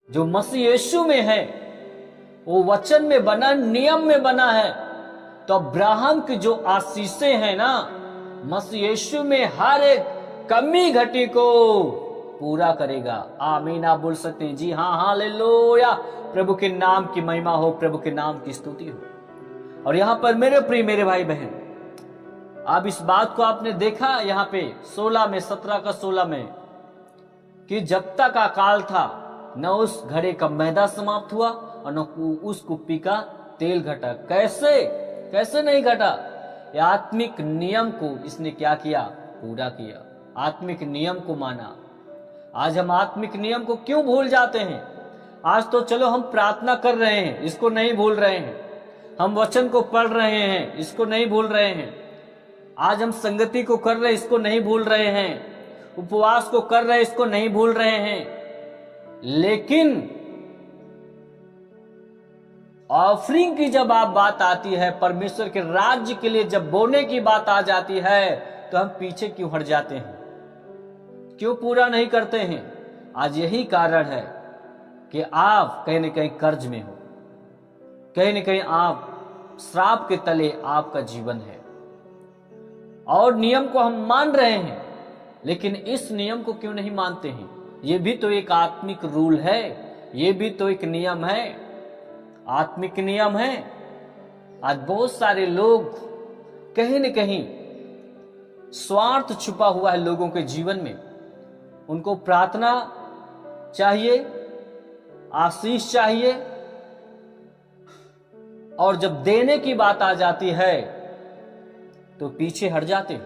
जो मसीह यीशु में है, वो वचन में बना, नियम में बना है। तो अब्राहम की जो आशीषें हैं ना, मसीह यीशु में हर एक कमी घटी को पूरा करेगा। आमीन। आप बोल सकते हैं जी हाँ, हालेलुया। प्रभु के नाम की महिमा हो, प्रभु के नाम की स्तुति हो। और यहां पर मेरे प्रिय मेरे भाई बहन, अब इस बात को आपने देखा यहां पे 16 में, 17 का 16 में, कि जब तक अकाल था न उस घड़े का मैदा समाप्त हुआ और न उस कुप्पी का तेल घटा। कैसे कैसे नहीं घटा? यह आत्मिक नियम को इसने क्या किया? पूरा किया। आत्मिक नियम को माना। आज हम आत्मिक नियम को क्यों भूल जाते हैं? आज तो चलो हम प्रार्थना कर रहे हैं, इसको नहीं भूल रहे हैं। हम वचन को पढ़ रहे हैं, इसको नहीं भूल रहे हैं। आज हम संगति को कर रहे हैं, इसको नहीं भूल रहे हैं। उपवास को कर रहे हैं, इसको नहीं भूल रहे हैं। लेकिन ऑफरिंग की जब आप बात आती है, परमेश्वर के राज्य के लिए जब बोने की बात आ जाती है, तो हम पीछे क्यों हट जाते हैं? क्यों पूरा नहीं करते हैं? आज यही कारण है कि आप कहीं न कहीं कर्ज में हो, कहीं न कहीं आप श्राप के तले आपका जीवन है। और नियम को हम मान रहे हैं, लेकिन इस नियम को क्यों नहीं मानते हैं? ये भी तो एक आत्मिक रूल है, ये भी तो एक नियम है, आत्मिक नियम है। आज बहुत सारे लोग कहीं न कहीं स्वार्थ छुपा हुआ है लोगों के जीवन में। उनको प्रार्थना चाहिए, आशीष चाहिए, और जब देने की बात आ जाती है तो पीछे हट जाते हैं।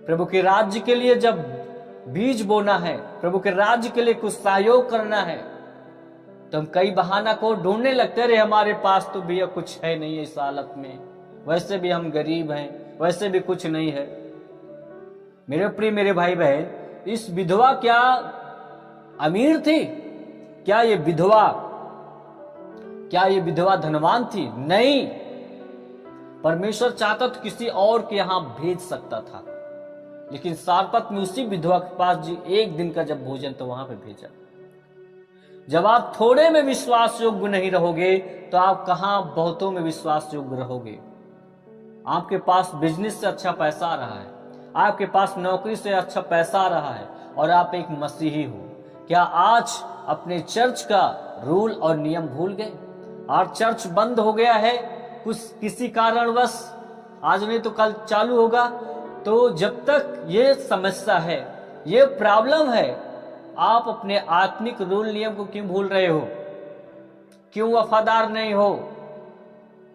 प्रभु के राज्य के लिए जब बीज बोना है, प्रभु के राज्य के लिए कुछ सहयोग करना है, तो हम कई बहाना को ढूंढने लगते रहे। हमारे पास तो भैया कुछ है नहीं है इस हालत में, वैसे भी हम गरीब हैं, वैसे भी कुछ नहीं है। मेरे प्रिय मेरे भाई बहन, इस विधवा क्या अमीर थी? क्या ये विधवा धनवान थी? नहीं। परमेश्वर चाहता तो किसी और के यहां भेज सकता था, लेकिन सारपत में उसी विधवा के पास जी एक दिन का जब भोजन, तो वहां पे भेजा। जब आप थोड़े में विश्वास योग्य नहीं रहोगे, तो आप कहां बहुतों में विश्वास योग्य रहोगे? आपके पास बिजनेस से अच्छा पैसा आ रहा है, आपके पास नौकरी से अच्छा पैसा आ रहा है, और आप एक मसीही हो। क्या आज अपने चर्च का रूल और नियम भूल गए? आज चर्च बंद हो गया है कुछ किसी कारणवश, आज नहीं तो कल चालू होगा। तो जब तक ये समस्या है, ये प्रॉब्लम है, आप अपने आत्मिक रूल नियम को क्यों भूल रहे हो? क्यों वफादार नहीं हो?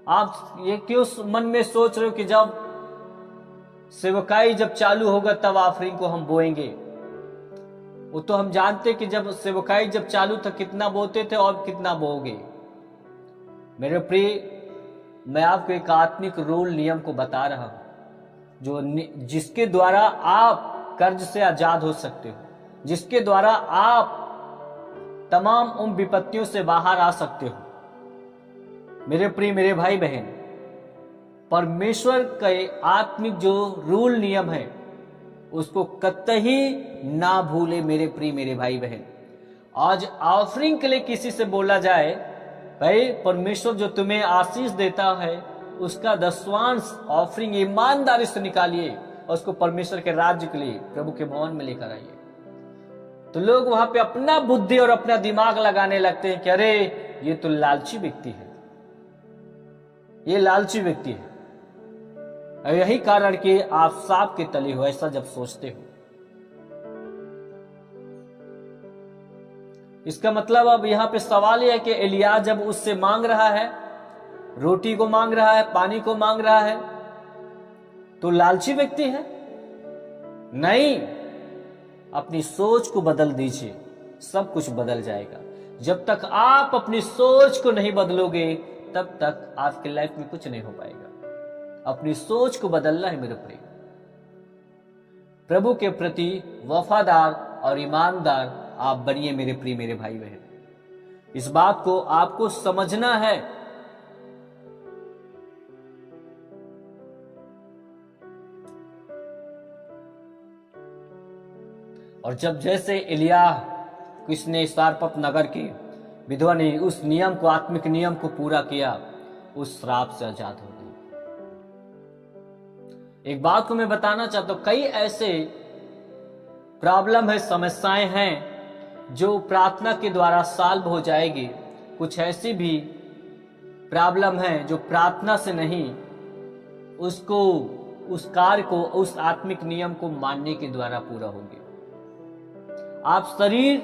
आप ये क्यों मन में सोच रहे हो कि जब सेवकाई जब चालू होगा तब ऑफरिंग को हम बोएंगे? वो तो हम जानते कि जब सेवकाई जब चालू था कितना बोते थे और कितना बोओगे। मेरे प्रिय, मैं आपको एक आत्मिक रूल नियम को बता रहा हूं, जिसके द्वारा आप कर्ज से आजाद हो सकते हो, जिसके द्वारा आप तमाम उन विपत्तियों से बाहर आ सकते हो। मेरे प्रिय मेरे भाई बहन, परमेश्वर के आत्मिक जो रूल नियम है उसको कतई ना भूले। मेरे प्रिय मेरे भाई बहन, आज ऑफरिंग के लिए किसी से बोला जाए, भाई परमेश्वर जो तुम्हें आशीष देता है उसका 10वांश ऑफरिंग ईमानदारी से निकालिए और उसको परमेश्वर के राज्य के लिए प्रभु के भवन में लेकर आइए, तो लोग वहां पे अपना बुद्धि और अपना दिमाग लगाने लगते हैं कि अरे ये तो लालची व्यक्ति है, ये लालची व्यक्ति है। और यही कारण कि आप सांप के तले हो, ऐसा जब सोचते हो। इसका मतलब अब यहां पे सवाल यह है कि एलिया जब उससे मांग रहा है, रोटी को मांग रहा है, पानी को मांग रहा है, तो लालची व्यक्ति है? नहीं। अपनी सोच को बदल दीजिए, सब कुछ बदल जाएगा। जब तक आप अपनी सोच को नहीं बदलोगे, तब तक आपकी लाइफ में कुछ नहीं हो पाएगा। अपनी सोच को बदलना है मेरे प्रिय। प्रभु के प्रति वफादार और ईमानदार आप बनिए मेरे प्रिय मेरे भाई बहन। इस बात को आपको समझना है। और जब जैसे एलिया किसने सारपत नगर के विधवा ने उस नियम को, आत्मिक नियम को पूरा किया, उस श्राप से आजाद हो गई। एक बात को मैं बताना चाहता हूं, कई ऐसे प्रॉब्लम है, समस्याएं हैं जो प्रार्थना के द्वारा सॉल्व हो जाएगी। कुछ ऐसी भी प्रॉब्लम है जो प्रार्थना से नहीं, उसको, उस कार्य को, उस आत्मिक नियम को मानने के द्वारा पूरा होगी। आप शरीर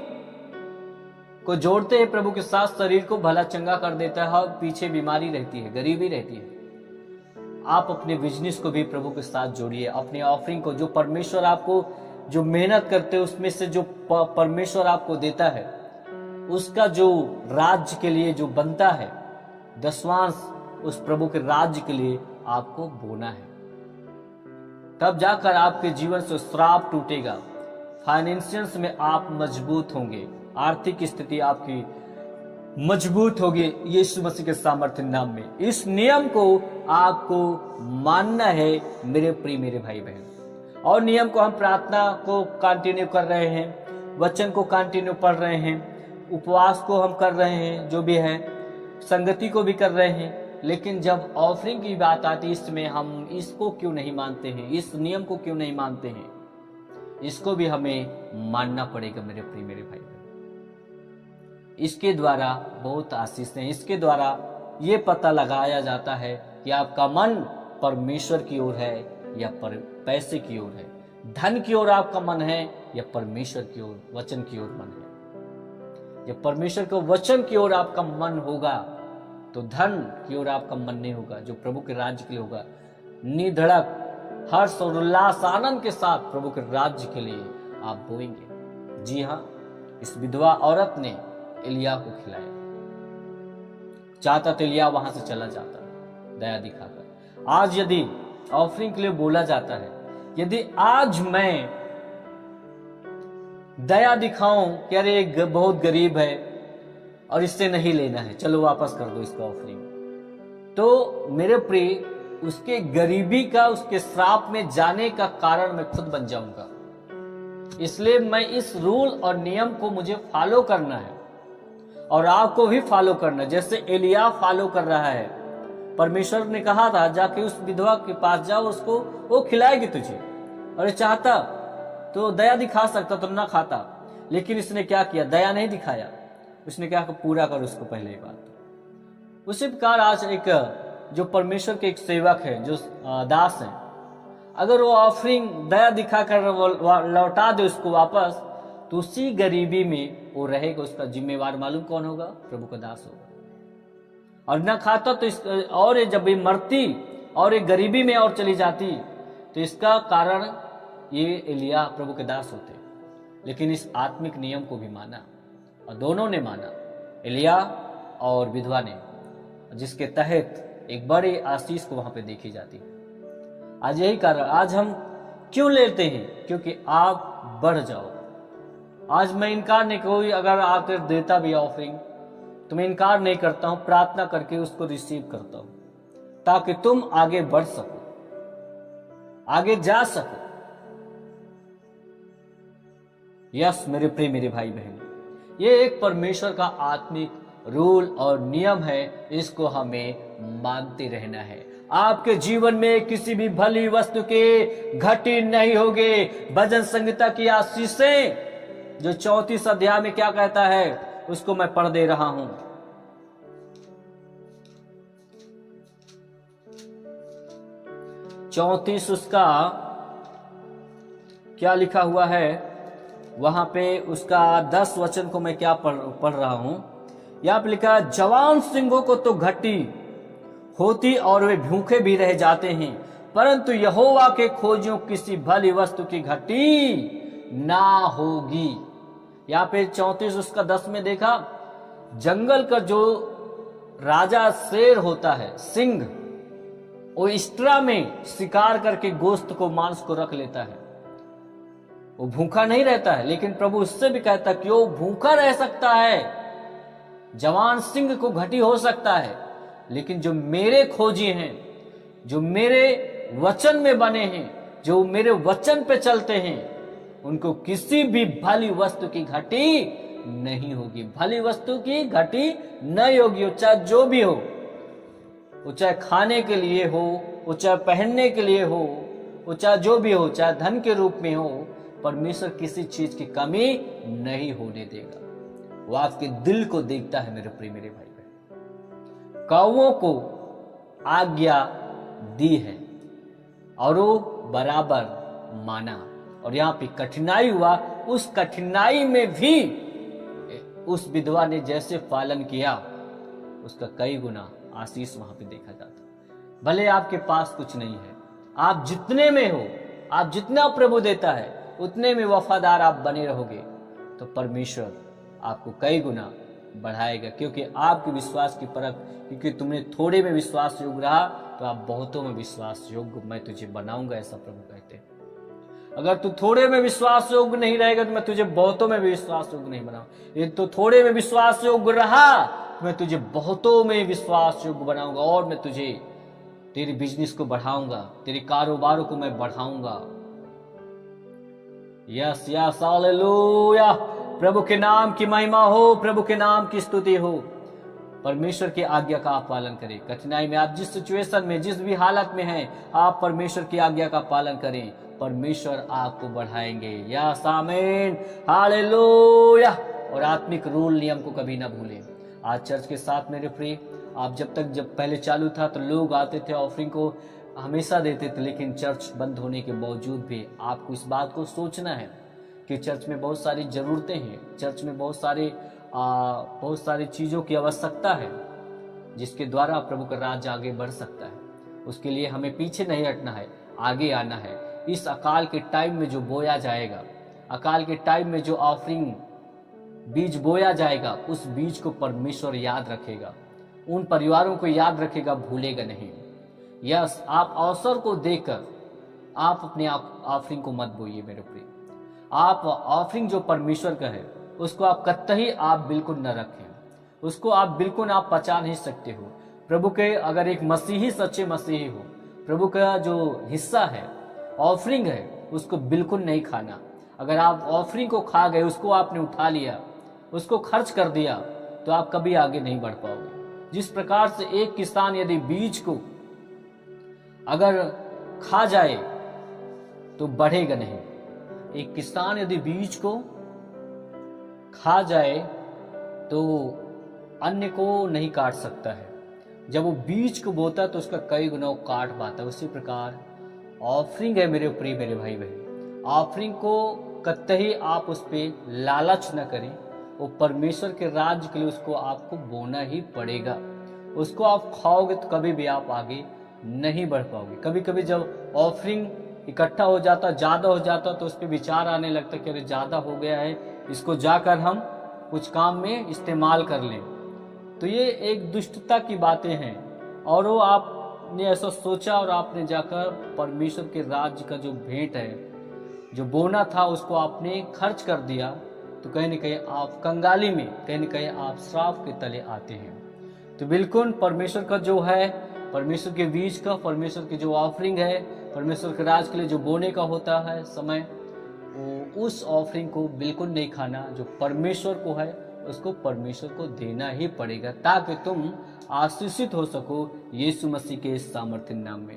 को जोड़ते हैं प्रभु के साथ, शरीर को भला चंगा कर देता है और पीछे बीमारी रहती है, गरीबी रहती है। आप अपने बिजनेस को भी प्रभु के साथ जोड़िए, अपने ऑफरिंग को, जो परमेश्वर आपको, जो मेहनत करते हैं उसमें से जो परमेश्वर आपको देता है, उसका जो राज्य के लिए जो बनता है दशवांश, उस प्रभु के राज्य के लिए आपको बोना है। तब जाकर आपके जीवन से श्राप टूटेगा, फाइनेंशियल्स में आप मजबूत होंगे, आर्थिक स्थिति आपकी मजबूत होगी यीशु मसीह के सामर्थ्य नाम में। इस नियम को आपको मानना है मेरे प्रिय मेरे भाई बहन। और नियम को हम प्रार्थना को कंटिन्यू कर रहे हैं, वचन को कंटिन्यू पढ़ रहे हैं, उपवास को हम कर रहे हैं, जो भी है संगति को भी कर रहे हैं। लेकिन जब ऑफरिंग की बात आती है, इसमें हम इसको क्यों नहीं मानते हैं, इस नियम को क्यों नहीं मानते हैं? इसको भी हमें मानना पड़ेगा मेरे प्रिय मेरे भाई बहन। इसके द्वारा बहुत आशीष है, इसके द्वारा ये पता लगाया जाता है कि आपका मन परमेश्वर की ओर है या पैसे की ओर है, धन की ओर आपका मन है या परमेश्वर की ओर, वचन की ओर मन है। जब परमेश्वर के वचन की ओर आपका मन होगा तो धन की ओर आपका मन नहीं होगा, जो प्रभु के राज्य के लिए होगा। निधड़क हर्ष और उल्लास आनंद के साथ प्रभु के राज्य के लिए आप बोएंगे। जी हाँ, इस विधवा औरत ने एलिया को खिलाया, चाहता तो एलिया वहां से चला जाता दया दिखाकर। आज यदि ऑफरिंग के लिए बोला जाता है, यदि आज मैं दया दिखाऊं कि अरे बहुत गरीब है और इससे नहीं लेना है, चलो वापस कर दो इसका ऑफरिंग, तो मेरे प्रिय उसके गरीबी का, उसके श्राप में जाने का कारण मैं खुद बन जाऊंगा। इसलिए मैं इस रूल और नियम को मुझे फॉलो करना है और आपको भी फॉलो करना है, जैसे एलिया फॉलो कर रहा है। परमेश्वर ने कहा था जाके उस विधवा के पास जाओ, उसको वो खिलाएगी तुझे, और चाहता तो दया दिखा सकता तो ना खाता, लेकिन इसने क्या किया, दया नहीं दिखाया, उसने क्या पूरा कर उसको पहले ही बात। उसी प्रकार आज एक जो परमेश्वर के एक सेवक है, जो दास है, अगर वो ऑफरिंग दया दिखाकर लौटा दे उसको वापस, तो उसी गरीबी में वो रहेगा। उसका जिम्मेवार मालूम कौन होगा? प्रभु का दास होगा। और न खाता तो और जब ये मरती और ये गरीबी में और चली जाती, तो इसका कारण ये एलिया प्रभु के दास होते। लेकिन इस आत्मिक नियम को भी माना, और दोनों ने माना, एलिया और विधवा ने, जिसके तहत एक बड़े आशीष को वहां पे देखी जाती है। आज यही कारण, आज हम क्यों लेते हैं? क्योंकि आप बढ़ जाओ। आज मैं इनकार नहीं, कोई अगर आकर देता भी ऑफरिंग तो मैं इनकार नहीं करता हूं, प्रार्थना करके उसको रिसीव करता हूं, ताकि तुम आगे बढ़ सको, आगे जा सको। यस मेरे प्रिय मेरे भाई बहन, ये एक परमेश्वर का आत्मिक रूल और नियम है, इसको हमें मानते रहना है। आपके जीवन में किसी भी भली वस्तु के घटी नहीं होगे। भजन संहिता की आशीषें जो 34 अध्याय में क्या कहता है, उसको मैं पढ़ दे रहा हूं। चौंतीस उसका क्या लिखा हुआ है वहां पे, उसका 10 वचन को मैं क्या पढ़ रहा हूं। यहां पे लिखा है, जवान सिंहों को तो घटी होती और वे भूखे भी रह जाते हैं, परंतु यहोवा के खोजियों किसी भली वस्तु की घटी ना होगी। यहां पे 34 उसका 10 में देखा, जंगल का जो राजा शेर होता है, सिंह, वो स्ट्रा में शिकार करके गोश्त को, मांस को रख लेता है, वो भूखा नहीं रहता है। लेकिन प्रभु उससे भी कहता कि वो भूखा रह सकता है, जवान सिंह को घटी हो सकता है, लेकिन जो मेरे खोजी हैं, जो मेरे वचन में बने हैं, जो मेरे वचन पे चलते हैं, उनको किसी भी भली वस्तु की घटी नहीं होगी, भली वस्तु की घटी नहीं होगी। चाहे जो भी हो, वो चाहे खाने के लिए हो, वो चाहे पहनने के लिए हो, वो चाहे जो भी हो, चाहे धन के रूप में हो, परमेश्वर किसी चीज की कमी नहीं होने देगा। वो आपके दिल को देखता है मेरे प्रिय मेरे भाई बहन। कौवों को आज्ञा दी है और वो बराबर माना, और यहाँ पे कठिनाई हुआ, उस कठिनाई में भी उस विधवा ने जैसे पालन किया, उसका कई गुना आशीष वहां पे देखा जाता। भले आपके पास कुछ नहीं है, आप जितने में हो, आप जितना प्रभु देता है उतने में वफादार आप बने रहोगे, तो परमेश्वर आपको कई गुना बढ़ाएगा। क्योंकि आपके विश्वास की परख, क्योंकि तुमने थोड़े में विश्वास योग्य रहा, तो आप बहुतों में विश्वास योग्य मैं तुझे बनाऊंगा, ऐसा प्रभु कहते हैं। अगर तू थोड़े में विश्वास योग्य नहीं रहेगा तो मैं तुझे बहुतों में भी विश्वास योग्य नहीं बनाऊंगा। यदि तो थोड़े में विश्वास योग्य रहा तो मैं तुझे बहुतों में विश्वास योग्य बनाऊंगा, और मैं तुझे तेरी बिजनेस को बढ़ाऊंगा, तेरे कारोबारों को मैं बढ़ाऊंगा। यस यस हालेलुया, प्रभु के नाम की महिमा हो, प्रभु के नाम की स्तुति हो। परमेश्वर की आज्ञा का आप पालन करें। कठिनाई में आप जिस सिचुएशन में, जिस भी हालत में हैं, आप परमेश्वर की आज्ञा का पालन करें, परमेश्वर आपको बढ़ाएंगे। यस आमीन हालेलुया। और आत्मिक रूल नियम को कभी ना भूलें। आज चर्च के साथ मेरे प्रिय, आप जब पहले चालू था तो लोग आते थे, ऑफरिंग को हमेशा देते थे, लेकिन चर्च बंद होने के बावजूद भी आपको इस बात को सोचना है कि चर्च में बहुत सारी जरूरतें हैं, चर्च में बहुत सारी चीजों की आवश्यकता है, जिसके द्वारा प्रभु का राज्य आगे बढ़ सकता है। उसके लिए हमें पीछे नहीं हटना है, आगे आना है। इस अकाल के टाइम में जो बोया जाएगा, अकाल के टाइम में जो ऑफरिंग बीज बोया जाएगा, उस बीज को परमेश्वर याद रखेगा, उन परिवारों को याद रखेगा, भूलेगा नहीं। यस, आप अवसर को देकर आप अपने ऑफरिंग को मत बोइए मेरे प्रिय। आप ऑफरिंग जो परमेश्वर का है उसको आप कतई आप बिल्कुल न रखें, उसको आप बिल्कुल आप पचा नहीं सकते हो। प्रभु के अगर एक मसीही सच्चे मसीही हो, प्रभु का जो हिस्सा है ऑफरिंग है, उसको बिल्कुल नहीं खाना। अगर आप ऑफरिंग को खा गए, उसको आपने उठा लिया, उसको खर्च कर दिया, तो आप कभी आगे नहीं बढ़ पाओगे। जिस प्रकार से एक किसान यदि बीज को अगर खा जाए तो बढ़ेगा नहीं, एक किसान यदि बीज को खा जाए तो अन्य को नहीं काट सकता है। जब वो बीज को बोता है तो उसका कई गुना वो काट पाता है। उसी प्रकार ऑफरिंग है मेरे प्रिय मेरे भाई बहन, ऑफरिंग को कतई आप उस पर लालच न करें। वो परमेश्वर के राज्य के लिए उसको आपको बोना ही पड़ेगा। उसको आप खाओगे तो कभी भी आप आगे नहीं बढ़ पाओगे। कभी कभी जब ऑफरिंग इकट्ठा हो जाता, ज्यादा हो जाता, तो उस पर विचार आने लगता कि अरे ज्यादा हो गया है, इसको जाकर हम कुछ काम में इस्तेमाल कर लें। तो ये एक दुष्टता की बातें हैं, और वो आपने ऐसा सोचा और आपने जाकर परमेश्वर के राज्य का जो भेंट है, जो बोना था, उसको आपने खर्च कर दिया, तो कहीं न कहीं आप कंगाली में, कहीं न कहीं आप श्राप के तले आते हैं। तो बिल्कुल परमेश्वर का जो है, परमेश्वर के बीज का, परमेश्वर की जो ऑफरिंग है, परमेश्वर के राज के लिए जो बोने का होता है समय, उस ऑफरिंग को बिल्कुल नहीं खाना। जो परमेश्वर को है उसको परमेश्वर को देना ही पड़ेगा, ताकि तुम आशीषित हो सको यीशु मसीह के सामर्थ्य नाम में।